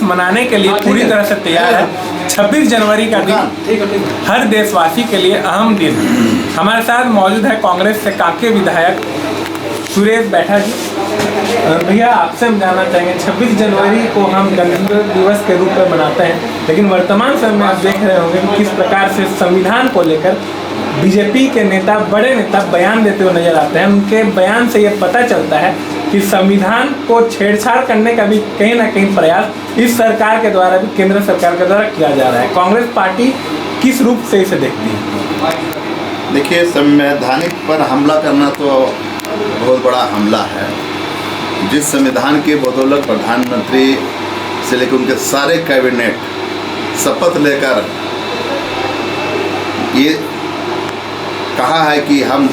मनाने के लिए पूरी तरह से तैयार है। 26 जनवरी का दिन हर देशवासी के लिए अहम दिन। हमारे साथ मौजूद है कांग्रेस से कांके विधायक सुरेश बैठा जी। भैया, आपसे हम जानना चाहेंगे, 26 जनवरी को हम गणतंत्र दिवस के रूप में मनाते हैं, लेकिन वर्तमान समय में आप देख रहे होंगे कि किस प्रकार से संविधान को लेकर बीजेपी के नेता, बड़े नेता बयान देते हुए नजर आते हैं। उनके बयान से ये पता चलता है कि संविधान को छेड़छाड़ करने का भी कहीं ना कहीं प्रयास इस सरकार के द्वारा भी, केंद्र सरकार के द्वारा किया जा रहा है। कांग्रेस पार्टी किस रूप से इसे देखती है? देखिए, संवैधानिक पर हमला करना तो बहुत बड़ा हमला है। जिस संविधान के बदौलत प्रधानमंत्री से लेकर उनके सारे कैबिनेट शपथ लेकर ये कहा है कि हम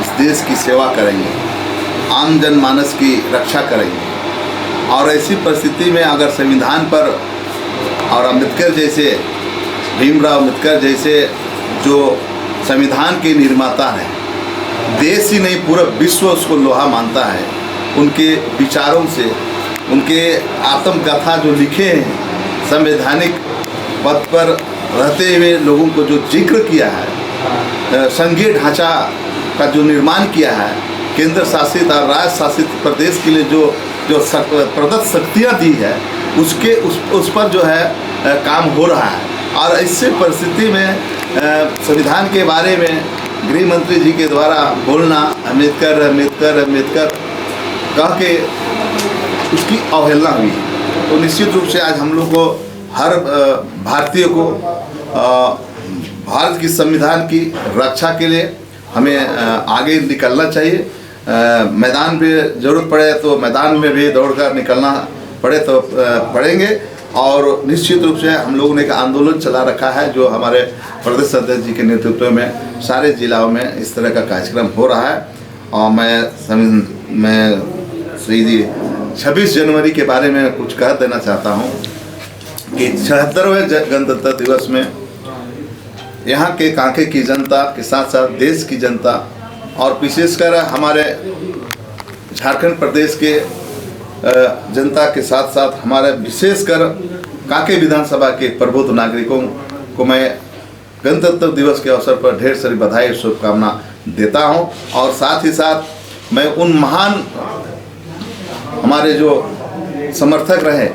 इस देश की सेवा करेंगे, आम जनमानस की रक्षा करेंगे, और ऐसी परिस्थिति में अगर संविधान पर और अम्बेडकर जैसे, भीमराव अम्बेडकर जैसे जो संविधान के निर्माता हैं, देश ही नहीं पूरा विश्व उसको लोहा मानता है, उनके विचारों से, उनके आत्मकथा जो लिखे हैं, संवैधानिक पद पर रहते हुए लोगों को जो जिक्र किया है, संघीय ढांचा का जो निर्माण किया है, केंद्र शासित और राज्य शासित प्रदेश के लिए जो प्रदत्त शक्तियाँ दी है, उस पर जो है काम हो रहा है। और ऐसे परिस्थिति में संविधान के बारे में गृह मंत्री जी के द्वारा बोलना, अम्बेडकर अम्बेडकर अम्बेडकर कह के उसकी अवहेलना हुई। तो निश्चित रूप से आज हम लोग को, हर भारतीय को भारत की संविधान की रक्षा के लिए हमें आगे निकलना चाहिए। मैदान पे ज़रूरत पड़े तो मैदान में भी दौड़कर निकलना पड़े तो पड़ेंगे। और निश्चित रूप से हम लोगों ने एक आंदोलन चला रखा है, जो हमारे प्रदेश अध्यक्ष जी के नेतृत्व में सारे जिलों में इस तरह का कार्यक्रम हो रहा है। और मैं श्री जी 26 जनवरी के बारे में कुछ कह देना चाहता हूँ कि 76वें गणतंत्र दिवस में यहाँ के कांके की जनता के साथ साथ देश की जनता, और विशेषकर हमारे झारखंड प्रदेश के जनता के साथ साथ हमारे विशेषकर कांके विधानसभा के प्रबुद्ध नागरिकों को मैं गणतंत्र दिवस के अवसर पर ढेर सारी बधाई और शुभकामना देता हूं। और साथ ही साथ मैं उन महान हमारे जो समर्थक रहे,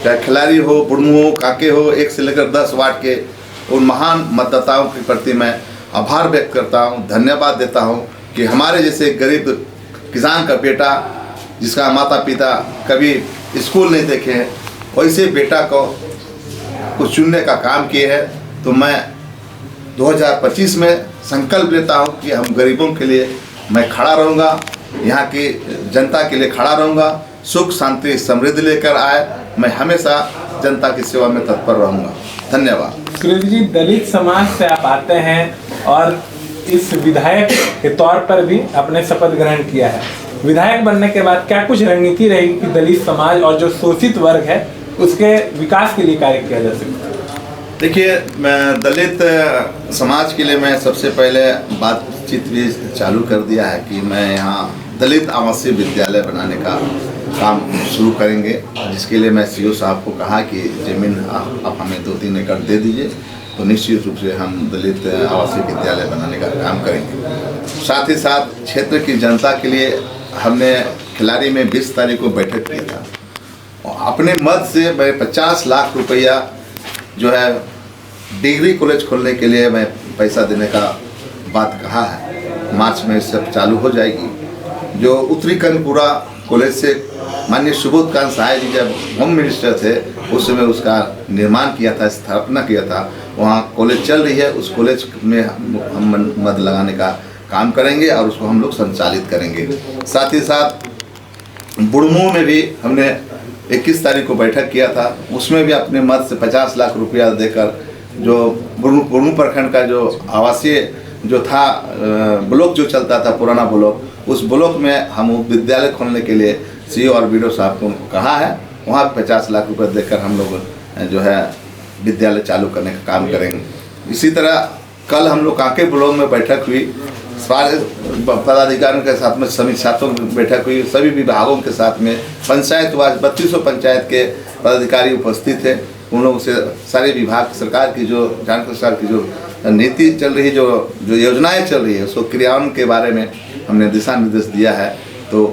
चाहे खिलाड़ी हो, बुढ़मू हो, कांके हो, 1 से लेकर 10 वार्ड के उन महान मतदाताओं के प्रति मैं आभार व्यक्त करता हूं, धन्यवाद देता हूं कि हमारे जैसे गरीब किसान का बेटा, जिसका माता पिता कभी स्कूल नहीं देखे हैं, वैसे बेटा को कुछ चुनने का काम किए हैं। तो मैं 2025 में संकल्प लेता हूं कि हम गरीबों के लिए मैं खड़ा रहूंगा, यहाँ की जनता के लिए खड़ा रहूंगा, सुख शांति समृद्धि लेकर आए, मैं हमेशा जनता की सेवा में तत्पर रहूंगा। धन्यवाद। सुरेश जी, दलित समाज से आप आते हैं और इस विधायक के तौर पर भी अपने शपथ ग्रहण किया है। विधायक बनने के बाद क्या कुछ रणनीति रहेगी कि दलित समाज और जो शोषित वर्ग है उसके विकास के लिए कार्य किया जा सकता है? देखिए, मैं दलित समाज के लिए मैं सबसे पहले बातचीत भी चालू कर दिया है कि मैं यहाँ दलित आवासीय विद्यालय बनाने का काम शुरू करेंगे, जिसके लिए मैं सीओ साहब को कहा कि ज़मीन आप हमें 2-3 एकड़ दे दीजिए, तो निश्चित रूप से हम दलित आवासीय विद्यालय बनाने का काम करेंगे। साथ ही साथ क्षेत्र की जनता के लिए हमने खिलाड़ी में 20 तारीख को बैठक की था, और अपने मद से मैं 50 लाख रुपया जो है डिग्री कॉलेज खोलने के लिए मैं पैसा देने का बात कहा है। मार्च में सब चालू हो जाएगी। जो उत्तरी कनपुरा कॉलेज से माननीय सुबोध कांत सहाय जी जब होम मिनिस्टर थे, उस समय उसका निर्माण किया था, स्थापना किया था, वहाँ कॉलेज चल रही है। उस कॉलेज में हम मद लगाने का काम करेंगे और उसको हम लोग संचालित करेंगे। साथ ही साथ बुढ़मू में भी हमने 21 तारीख को बैठक किया था, उसमें भी अपने मद से 50 लाख रुपया देकर जो बुढ़मू प्रखंड का जो आवासीय जो था ब्लॉक जो चलता था, पुराना ब्लॉक, उस ब्लॉक में हम विद्यालय खोलने के लिए सीओ और बीडीओ साहब को कहा है। वहाँ 50 लाख रुपये देकर हम लोग जो है विद्यालय चालू करने का काम करेंगे। इसी तरह कल हम लोग कांके ब्लॉक में बैठक हुई सारे पदाधिकारियों के साथ में समीक्षात्मक बैठक हुई, सभी विभागों के साथ में पंचायत वाज 3200 पंचायत के पदाधिकारी उपस्थित थे। उन लोगों से सारे विभाग सरकार की जो झारखंड सरकार की जो नीति चल रही है, जो योजनाएं चल रही है, उसको क्रियान्वयन के बारे में हमने दिशा निर्देश दिया है। तो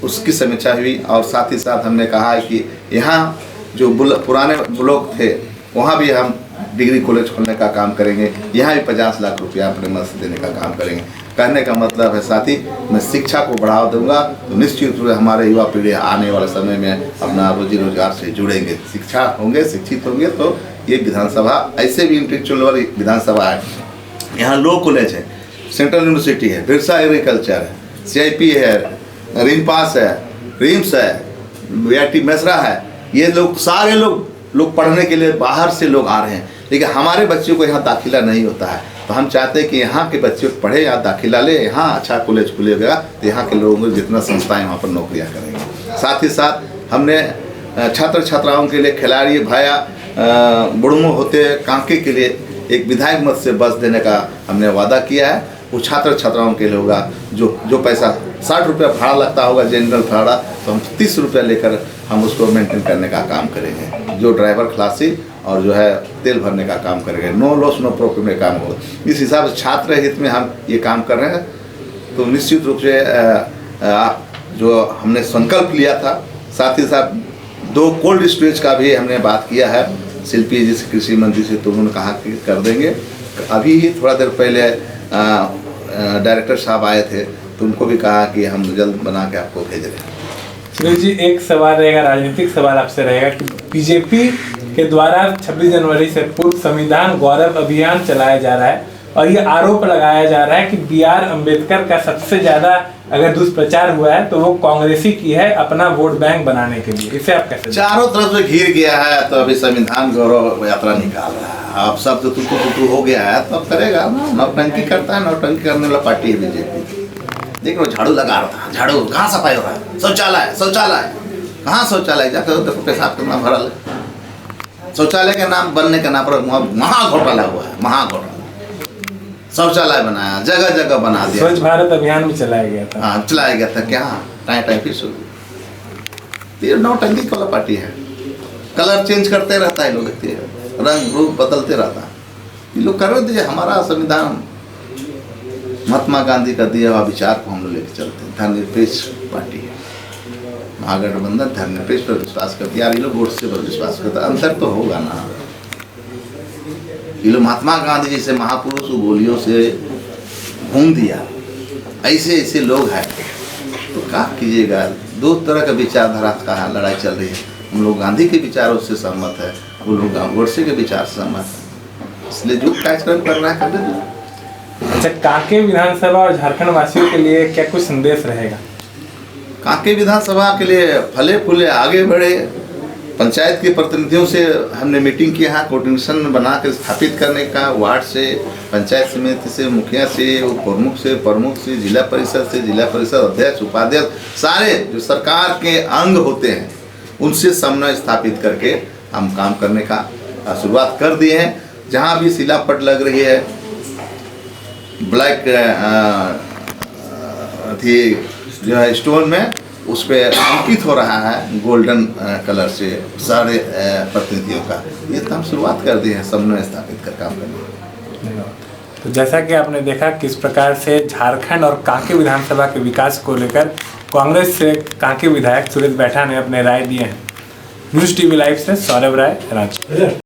उसकी समीक्षा हुई और साथ ही साथ हमने कहा है कि यहाँ जो पुराने ब्लॉक थे वहाँ भी हम डिग्री कॉलेज खोलने का काम करेंगे, यहाँ भी 50 लाख रुपया अपने मदद से देने का काम करेंगे। कहने का मतलब है साथी, मैं शिक्षा को बढ़ावा दूंगा तो निश्चित रूप से हमारे युवा पीढ़ी आने वाले समय में अपना रोजी रोजगार से जुड़ेंगे। शिक्षा होंगे, शिक्षित होंगे तो ये विधानसभा ऐसे भी इंटेलेक्चुअल वाली विधानसभा है। यहाँ लॉ कॉलेज है, सेंट्रल यूनिवर्सिटी है, बिरसा एग्रीकल्चर है, CIP है, रिमपास है, रिम्स है, VIT मेसरा है। ये लोग सारे लोग पढ़ने के लिए बाहर से लोग आ रहे हैं, लेकिन हमारे बच्चों को यहाँ दाखिला नहीं होता है। तो हम चाहते हैं कि यहाँ के बच्चे पढ़े, यहाँ दाखिला ले, यहाँ अच्छा कॉलेज खुलेगा तो यहाँ के लोगों को जितना संस्थाएं वहाँ पर नौकरियाँ करेंगे। साथ ही साथ हमने छात्र छात्राओं के लिए खिलाड़ी भाया बुढ़मो होते कांके के लिए एक विधायक मत से बस देने का हमने वादा किया है। वो छात्र छात्राओं के लिए होगा, जो पैसा 60 रुपया भाड़ा लगता होगा जनरल भाड़ा, तो हम 30 रुपया लेकर हम उसको मेंटेन करने का काम करेंगे। जो ड्राइवर खलासी और जो है तेल भरने का काम करेंगे, नो लॉस नो प्रॉफिट में काम होगा। इस हिसाब से छात्र हित में हम ये काम कर रहे हैं। तो निश्चित रूप से जो हमने संकल्प लिया था, साथ ही साथ 2 कोल्ड स्टोरेज का भी हमने बात किया है शिल्पी जी से, कृषि मंत्री से, तो उन्होंने कहा कि कर देंगे। अभी ही थोड़ा देर पहले डायरेक्टर साहब आए थे तो उनको भी कहा कि हम जल्द बना के आपको भेज रहे हैं। सुरेश जी, एक सवाल रहेगा, राजनीतिक सवाल आपसे रहेगा कि बीजेपी के द्वारा 26 जनवरी से पूर्व संविधान गौरव अभियान चलाया जा रहा है और ये आरोप लगाया जा रहा है कि BR अम्बेडकर का सबसे ज़्यादा अगर दुष्प्रचार हुआ है तो वो कांग्रेसी की है अपना वोट बैंक बनाने के लिए। इसे आप कैसे? चारों तरफ से घिर गया है तो अभी संविधान गौरव यात्रा निकाल रहा है। अब सब तो तू हो गया है तो अब करेगा ना। नौटंकी करता है, नौटंकी करने वाला पार्टी है बीजेपी। देख लो, झाड़ू लगा रहा था, झाड़ू कहाँ सफाई हो रहा है? शौचालय कहाँ शौचालय? जाकर देखो पेशाब कितना भरल है। शौचालय के नाम बनने के नाम पर महा घोटाला हुआ है, महा घोटाला। शौचालय बनाया, जगह जगह बना दिया। स्वच्छ भारत अभियान भी चलाया गया था। हाँ, चलाया गया था। क्या टाइम फिर शुरू। ये नौटंकी वाला पार्टी है। कलर चेंज करते रहता है, लोग देखते हैं, रंग रूप बदलते रहता है। ये लोग कर रहे थे। हमारा संविधान महात्मा गांधी का दिया हुआ विचार को हम लोग लेकर चलते हैं। धर्मनिरपेक्ष पार्टी है, महागठबंधन धर्मनिरपेक्ष पर विश्वास करती है। यार ये लोग वोट से पर विश्वास करता है, अंतर तो होगा ना। ये लोग महात्मा गांधी जैसे महापुरुष को गोलियों से घूम दिया, ऐसे लोग हैं तो क्या कीजिएगा। 2 तरह का विचारधारा का लड़ाई चल रही है। हम लोग गांधी के विचारों से सहमत है, वो लोग गोडसे के विचार से सहमत है। इसलिए जो कार्यक्रम कर रहा है कर दीजिए। अच्छा, कांके विधानसभा और झारखंड वासियों के लिए क्या कुछ संदेश रहेगा? कांके विधानसभा के लिए फले फूले आगे बढ़े। पंचायत के प्रतिनिधियों से हमने मीटिंग किया है, कोऑर्डिनेशन बना कर स्थापित करने का। वार्ड से, पंचायत समिति से, मुखिया से, प्रमुख से, जिला परिषद अध्यक्ष, उपाध्यक्ष, सारे जो सरकार के अंग होते हैं उनसे समन्वय स्थापित करके हम काम करने का शुरुआत कर दिए हैं। जहाँ भी शिलापट लग रही है, ब्लैक थी जो है स्टोन में, उस पर अंकित हो रहा है गोल्डन कलर से सारे प्रतिनिधियों का। ये तो हम शुरुआत कर दी है समन्वय स्थापित कर काम करने। तो जैसा कि आपने देखा किस प्रकार से झारखंड और कांके विधानसभा के विकास को लेकर कांग्रेस से कांके विधायक सुरेश बैठा ने अपने राय दिए हैं। न्यूज़ TV लाइव से सौरभ राय, रांची।